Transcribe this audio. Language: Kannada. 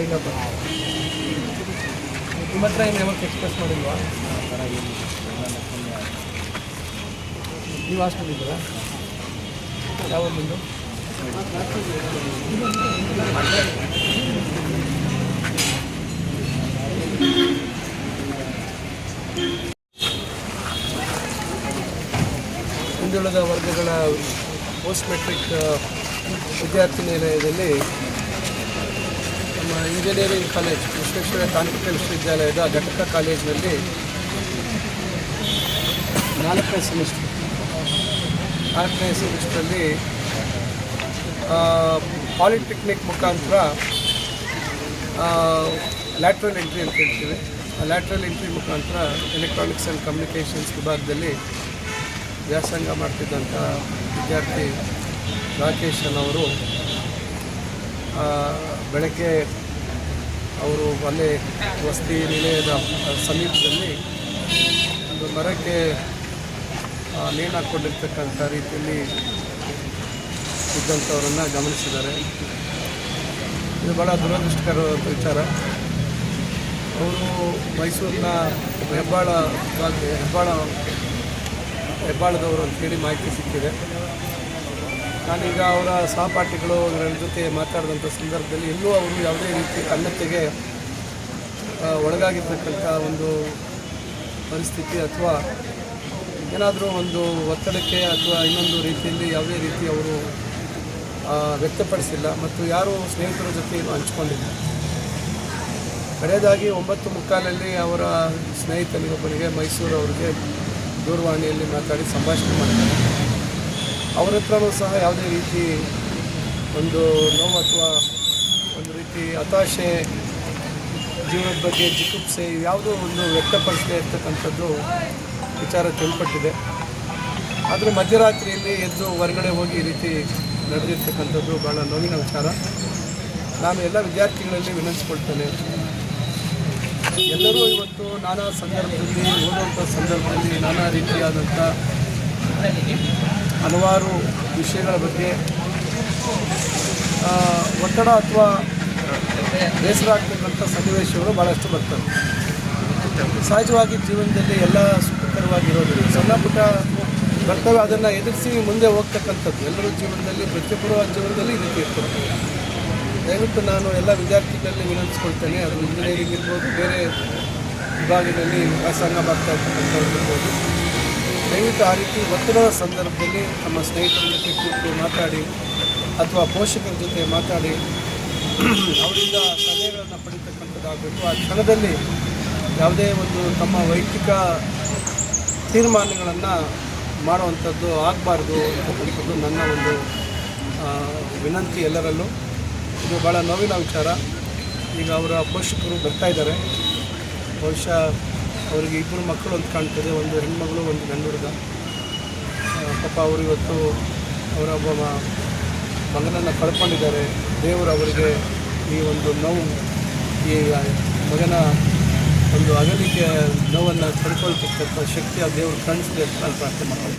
ಇಲ್ಲಪ್ಪ ನಿಮ್ಮ ಹತ್ರ ಏನು ಯಾವತ್ತು ಎಕ್ಸ್ಪ್ರೆಸ್ ಮಾಡಿಲ್ವಾ? ನೀವು ಹಾಸ್ಟೆಲ್ ಇದ್ದೀರಾ? ಯಾವಾಗ ಬಂದು ಹಿಂದುಳಿದ ವರ್ಗಗಳ ಪೋಸ್ಟ್ ಮೆಟ್ರಿಕ್ ವಿದ್ಯಾರ್ಥಿ ನಿಲಯದಲ್ಲಿ ನಮ್ಮ ಇಂಜಿನಿಯರಿಂಗ್ ಕಾಲೇಜ್ ವಿಶ್ವೇಶ್ವರಯ್ಯ ತಾಂತ್ರಿಕ ವಿಶ್ವವಿದ್ಯಾಲಯದ ಘಟಕ ಕಾಲೇಜಿನಲ್ಲಿ 4ನೇ ಸೆಮಿಸ್ಟ್ರಲ್ಲಿ ಪಾಲಿಟೆಕ್ನಿಕ್ ಮುಖಾಂತರ ಲ್ಯಾಟ್ರಲ್ ಎಂಟ್ರಿ ಅಂತ ಹೇಳ್ತೀವಿ. ಆ ಲ್ಯಾಟ್ರಲ್ ಎಂಟ್ರಿ ಮುಖಾಂತರ ಎಲೆಕ್ಟ್ರಾನಿಕ್ಸ್ ಆ್ಯಂಡ್ ಕಮ್ಯುನಿಕೇಷನ್ಸ್ ವಿಭಾಗದಲ್ಲಿ ವ್ಯಾಸಂಗ ಮಾಡ್ತಿದ್ದಂಥ ವಿದ್ಯಾರ್ಥಿ ರಾಕೇಶ್ ಅವರು ಬೆಳಗ್ಗೆ ಅವರು ಅಲ್ಲೇ ವಸತಿ ನಿಲಯದ ಸಮೀಪದಲ್ಲಿ ಒಂದು ಮರಕ್ಕೆ ನೇಣು ಹಾಕ್ಕೊಂಡಿರ್ತಕ್ಕಂಥ ರೀತಿಯಲ್ಲಿ ಇದ್ದಂಥವರನ್ನು ಗಮನಿಸಿದ್ದಾರೆ. ಇದು ಭಾಳ ದುರದೃಷ್ಟಕರವಾದ ವಿಚಾರ. ಅವರು ಮೈಸೂರಿನ ಹೆಬ್ಬಾಳದವರು ಅಂತೇಳಿ ಮಾಹಿತಿ ಸಿಕ್ಕಿದೆ. ನಾನೀಗ ಅವರ ಸಹಪಾಠಿಗಳು ಅವರ ಜೊತೆ ಮಾತಾಡಿದಂಥ ಸಂದರ್ಭದಲ್ಲಿ ಎಲ್ಲೂ ಅವರು ಯಾವುದೇ ರೀತಿ ಖಂಡತೆಗೆ ಒಳಗಾಗಿರ್ತಕ್ಕಂಥ ಒಂದು ಪರಿಸ್ಥಿತಿ ಅಥವಾ ಏನಾದರೂ ಒಂದು ಒತ್ತಡಕ್ಕೆ ಅಥವಾ ಇನ್ನೊಂದು ರೀತಿಯಲ್ಲಿ ಯಾವುದೇ ರೀತಿ ಅವರು ವ್ಯಕ್ತಪಡಿಸಿಲ್ಲ ಮತ್ತು ಯಾರೂ ಸ್ನೇಹಿತರ ಜೊತೆ ಏನು ಹಂಚ್ಕೊಂಡಿಲ್ಲ. ಕಡೆಯದಾಗಿ 9:45 ಅವರ ಸ್ನೇಹಿತನಿಗೊಬ್ಬರಿಗೆ ಮೈಸೂರು ಅವರಿಗೆ ದೂರವಾಣಿಯಲ್ಲಿ ಮಾತಾಡಿ ಸಂಭಾಷಣೆ ಮಾಡಿದ್ದಾರೆ. ಅವರ ಹತ್ರನೂ ಸಹ ಯಾವುದೇ ರೀತಿ ಒಂದು ನೋವು ಅಥವಾ ಒಂದು ರೀತಿ ಹತಾಶೆ, ಜೀವನದ ಬಗ್ಗೆ ಜಿಗುಪ್ಸೆ ಯಾವುದೋ ಒಂದು ವ್ಯಕ್ತಪಡಿಸದೇ ಇರ್ತಕ್ಕಂಥದ್ದು ವಿಚಾರ ತಿಳ್ಪಟ್ಟಿದೆ. ಆದರೆ ಮಧ್ಯರಾತ್ರಿಯಲ್ಲಿ ಎದ್ದು ಹೊರಗಡೆ ಹೋಗಿ ಈ ರೀತಿ ನಡೆದಿರ್ತಕ್ಕಂಥದ್ದು ಭಾಳ ನೋವಿನ ವಿಚಾರ. ನಾನು ಎಲ್ಲ ವಿದ್ಯಾರ್ಥಿಗಳಲ್ಲಿ ವಿನಂತಿಸ್ಕೊಳ್ತೇನೆ, ಎಲ್ಲರೂ ಇವತ್ತು ನಾನಾ ಸಂದರ್ಭದಲ್ಲಿ ಓದುವಂಥ ಸಂದರ್ಭದಲ್ಲಿ ನಾನಾ ರೀತಿಯಾದಂಥ ಹಲವಾರು ವಿಷಯಗಳ ಬಗ್ಗೆ ಒತ್ತಡ ಅಥವಾ ಬೇಸರ ಆಗ್ತಕ್ಕಂಥ ಸನ್ನಿವೇಶಗಳು ಭಾಳಷ್ಟು ಬರ್ತವೆ. ಸಹಜವಾಗಿ ಜೀವನದಲ್ಲಿ ಎಲ್ಲ ಸುಖಕರವಾಗಿರೋದಿಲ್ಲ, ಸಣ್ಣ ಪುಟ್ಟ ಬರ್ತವೆ, ಅದನ್ನು ಎದುರಿಸಿ ಮುಂದೆ ಹೋಗ್ತಕ್ಕಂಥದ್ದು ಎಲ್ಲರೂ ಜೀವನದಲ್ಲಿ ಪ್ರತಿಯೊಬ್ಬರ ಜೀವನದಲ್ಲಿ ಈ ರೀತಿ ಇರ್ತದೆ. ದಯವಿಟ್ಟು ನಾನು ಎಲ್ಲ ವಿದ್ಯಾರ್ಥಿಗಳಲ್ಲಿ ವಿನಂತಿಸ್ಕೊಳ್ತೇನೆ, ಅದು ಇಂಜಿನಿಯರಿಂಗ್ ಇರ್ಬೋದು, ಬೇರೆ ವಿಭಾಗದಲ್ಲಿ ವ್ಯಾಸಂಗ ಮಾಡ್ತಾ ಇರ್ತಕ್ಕಂಥವ್ರು ಇರ್ಬೋದು, ದಯವಿಟ್ಟು ಆ ರೀತಿ ಒತ್ತಡದ ಸಂದರ್ಭದಲ್ಲಿ ನಮ್ಮ ಸ್ನೇಹಿತರ ಜೊತೆ ಕೂತು ಮಾತಾಡಿ ಅಥವಾ ಪೋಷಕರ ಜೊತೆ ಮಾತಾಡಿ ಅವರಿಂದ ಸಲಹೆಗಳನ್ನು ಪಡಿತಕ್ಕಂಥದ್ದಾಗಬೇಕು. ಆ ಕ್ಷಣದಲ್ಲಿ ಯಾವುದೇ ಒಂದು ತಮ್ಮ ವೈಯಕ್ತಿಕ ತೀರ್ಮಾನಗಳನ್ನು ಮಾಡುವಂಥದ್ದು ಆಗಬಾರ್ದು ಅಂತಕ್ಕಂಥದ್ದು ನನ್ನ ಒಂದು ವಿನಂತಿ ಎಲ್ಲರಲ್ಲೂ. ಇದು ಭಾಳ ನೋವಿನ ವಿಚಾರ. ಈಗ ಅವರ ಪೋಷಕರು ಬರ್ತಾ ಇದ್ದಾರೆ. ಬಹುಶಃ ಅವರಿಗೆ 2 ಮಕ್ಕಳು ಅಂತ ಕಾಣ್ತದೆ, ಒಂದು ಹೆಣ್ಮಗಳು ಒಂದು ಗಂಡು ಹುಡುಗ. ಪಾಪ ಅವರು ಇವತ್ತು ಅವರ ಒಬ್ಬ ಮಗನನ್ನು ಕಳ್ಕೊಂಡಿದ್ದಾರೆ. ದೇವರು ಅವರಿಗೆ ಈ ಒಂದು ನೋವು, ಈ ಮಗನ ಒಂದು ಅಗಲಿಕೆ ನೋವನ್ನು ತಡ್ಕೊಳ್ತಕ್ಕಂಥ ಶಕ್ತಿ ಆ ದೇವರು ಕಾಣಿಸಲಿ ಅಂತ ನಾನು ಪ್ರಾರ್ಥನೆ ಮಾಡ್ತೀನಿ.